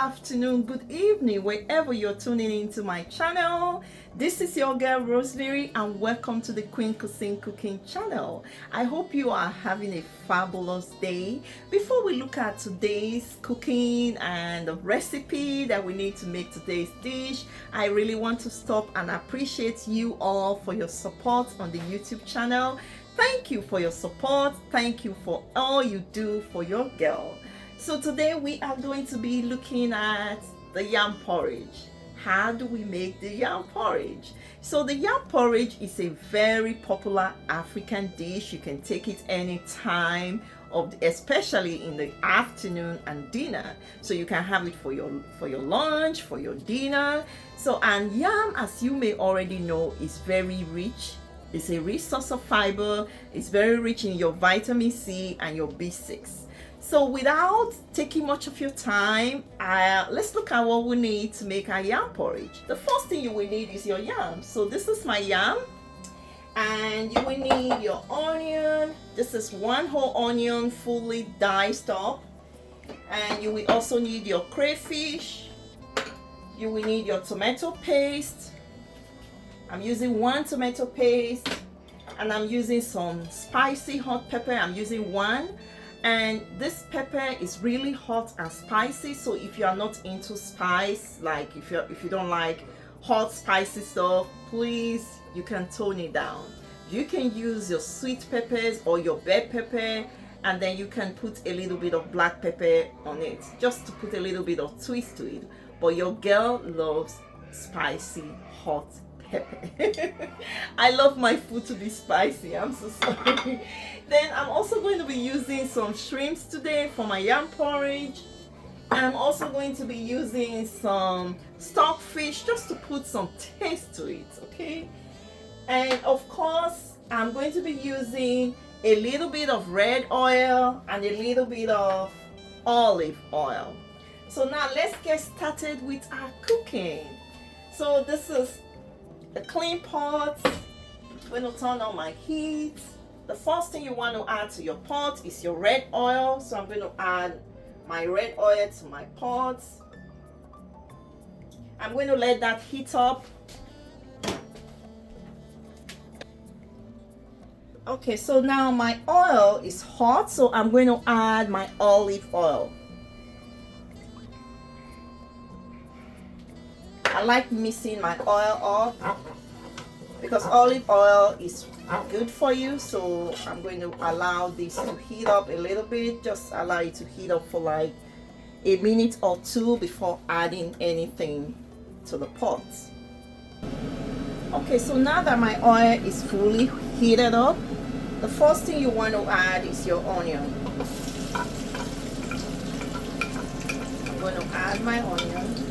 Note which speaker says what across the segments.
Speaker 1: afternoon, good evening, wherever you're tuning into my channel. This is your girl Rosemary, and welcome to the Queen Cuisine Cooking channel. I hope you are having a fabulous day. Before we look at today's cooking and the recipe that we need to make today's dish, I really want to stop and appreciate you all for your support on the YouTube channel. Thank you for your support. Thank you for all you do for your girl. So today we are going to be looking at the yam porridge. How do we make the yam porridge? So the yam porridge is a very popular African dish. You can take it any time of, especially in the afternoon and dinner. So you can have it for your lunch, for your dinner. So, and yam, as you may already know, is very rich. It's a rich source of fiber. It's very rich in your vitamin C and your B6. So without taking much of your time, let's look at what we need to make our yam porridge. The first thing you will need is your yam. So this is my yam, and you will need your onion. This is one whole onion fully diced up. And you will also need your crayfish. You will need your tomato paste. I'm using one tomato paste, and I'm using some spicy hot pepper. I'm using one. And this pepper is really hot and spicy, so if you are not into spice, like if you don't like hot spicy stuff, please, you can tone it down. You can use your sweet peppers or your bell pepper, and then you can put a little bit of black pepper on it, just to put a little bit of twist to it. But your girl loves spicy hot pepper. I love my food to be spicy. I'm so sorry. Then I'm also going to be using some shrimps today for my yam porridge. I'm also going to be using some stockfish just to put some taste to it, okay? And of course, I'm going to be using a little bit of red oil and a little bit of olive oil. So now let's get started with our cooking. So this is a clean pot. I'm going to turn on my heat. The first thing you want to add to your pot is your red oil. So I'm going to add my red oil to my pot. I'm going to let that heat up. Okay, so now my oil is hot, so I'm going to add my olive oil. I like mixing my oil up because olive oil is good for you. So I'm going to allow this to heat up a little bit. Just allow it to heat up for like a minute or two before adding anything to the pot. Okay, so now that my oil is fully heated up, the first thing you want to add is your onion. I'm going to add my onion.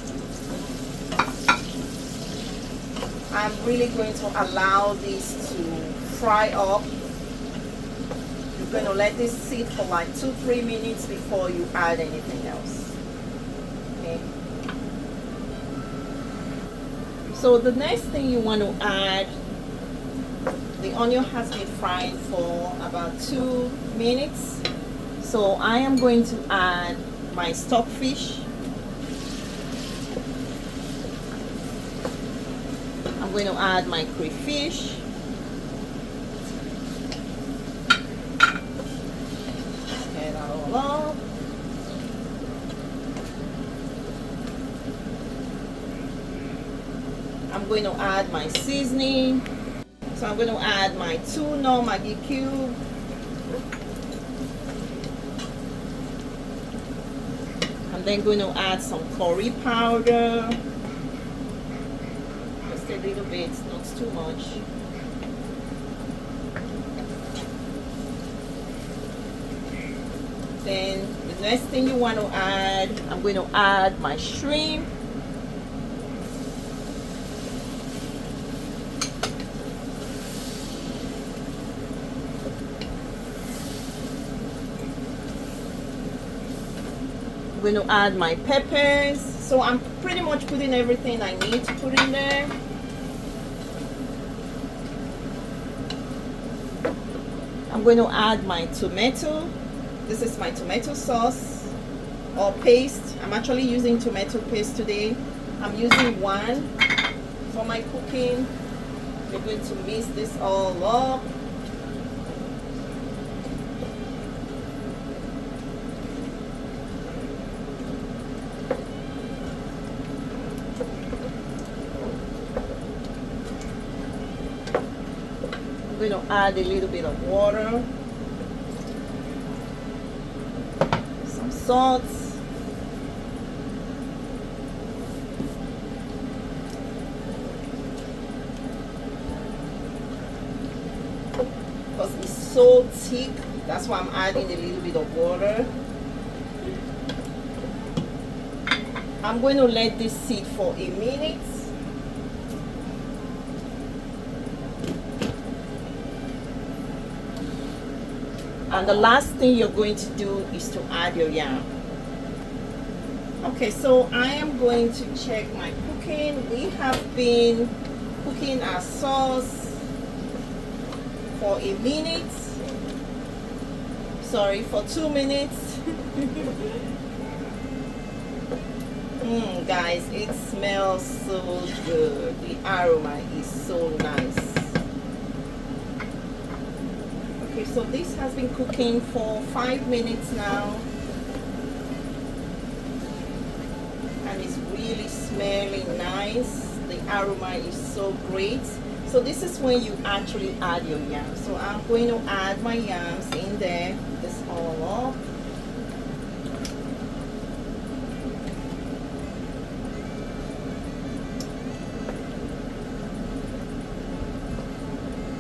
Speaker 1: I'm really going to allow this to fry up. You're going to let this sit for like 2-3 minutes before you add anything else. Okay. So the next thing you want to add, the onion has been frying for about 2 minutes. So I am going to add my stockfish. I'm going to add my crayfish. Add that all up. I'm going to add my seasoning. So I'm going to add my tuna Maggi cube. I'm then going to add some curry powder. A little bit, not too much. Then the next thing you want to add, I'm going to add my shrimp. I'm going to add my peppers. So I'm pretty much putting everything I need to put in there. I'm going to add my tomato. This is my tomato sauce. or paste. I'm actually using tomato paste today. I'm using 1 for my cooking. We're going to mix this all up. I'm going to add a little bit of water, some salt, because it's so thick. That's why I'm adding a little bit of water. I'm going to let this sit for a minute. And the last thing you're going to do is to add your yam. Okay, so I am going to check my cooking. We have been cooking our sauce for a minute. Sorry, for 2 minutes. Guys, it smells so good. The aroma is so nice. Okay, so this has been cooking for 5 minutes now, and it's really smelling nice. The aroma is so great. So this is when you actually add your yam. So I'm going to add my yams in there, this all up.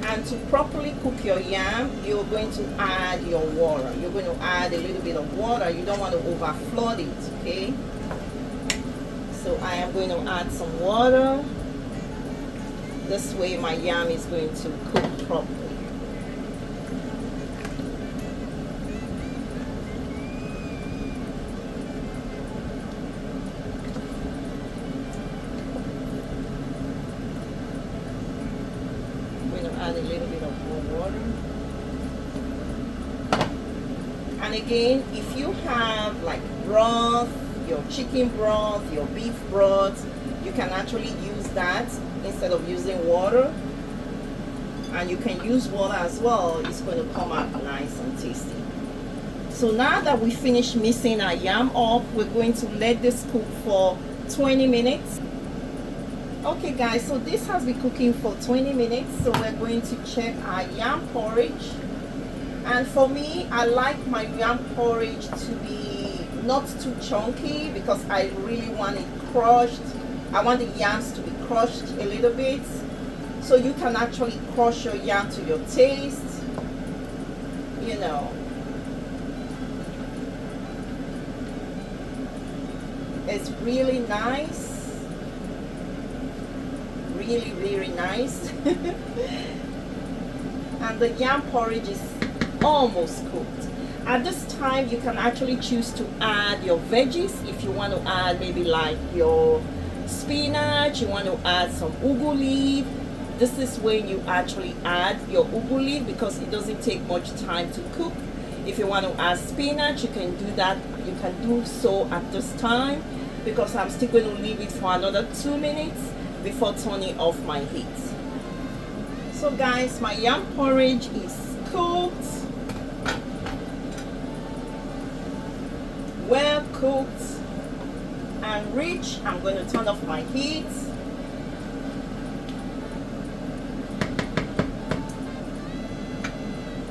Speaker 1: And to properly cook your yam, you're going to add your water. You're going to add a little bit of water. You don't want to over flood it, okay? So I am going to add some water. This way my yam is going to cook properly. Add a little bit of more water. And again, if you have like broth, your chicken broth, your beef broth, you can actually use that instead of using water. And you can use water as well. It's going to come out nice and tasty. So now that we finished mixing our yam up, we're going to let this cook for 20 minutes. Okay guys, so this has been cooking for 20 minutes, so we're going to check our yam porridge. And for me, I like my yam porridge to be not too chunky because I really want it crushed. I want the yams to be crushed a little bit, so you can actually crush your yam to your taste, you know. It's really nice. Really nice. And the yam porridge is almost cooked. At this time you can actually choose to add your veggies. If you want to add maybe like your spinach, you want to add some ugu leaf, this is when you actually add your ugu leaf because it doesn't take much time to cook. If you want to add spinach, you can do that. You can do so at this time because I'm still going to leave it for another 2 minutes before turning off my heat. So guys, my yam porridge is cooked, well cooked and rich. I'm going to turn off my heat.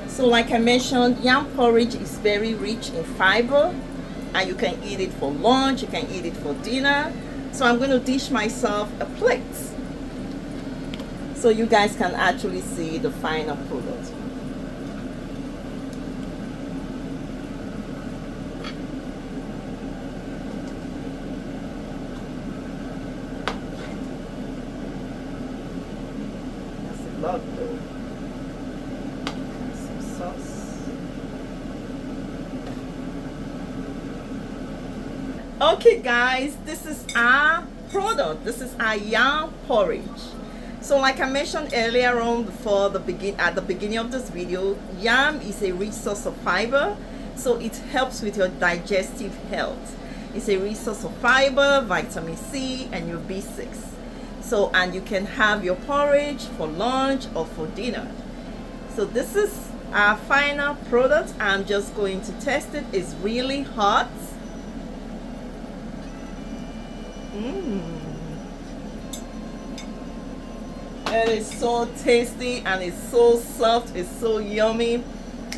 Speaker 1: So like I mentioned, yam porridge is very rich in fiber, and you can eat it for lunch, you can eat it for dinner. So I'm going to dish myself a plate so you guys can actually see the final product. That's a lot though. Some sauce. Okay guys, this is our product. This is our yam porridge. So like I mentioned earlier on at the beginning of this video, yam is a rich source of fiber. so it helps with your digestive health. It's a resource of fiber, vitamin C, and your B6. So, and you can have your porridge for lunch or for dinner. So this is our final product. I'm just going to test it. It's really hot. It is so tasty and it's so soft. It's so yummy.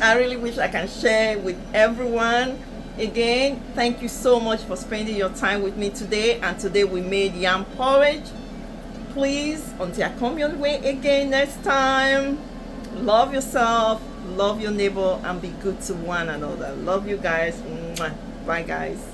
Speaker 1: I really wish I can share with everyone. Again, thank you so much for spending your time with me today. And today we made yam porridge. Please, until I come your way again next time, love yourself, love your neighbor, and be good to one another. Love you guys. Bye guys.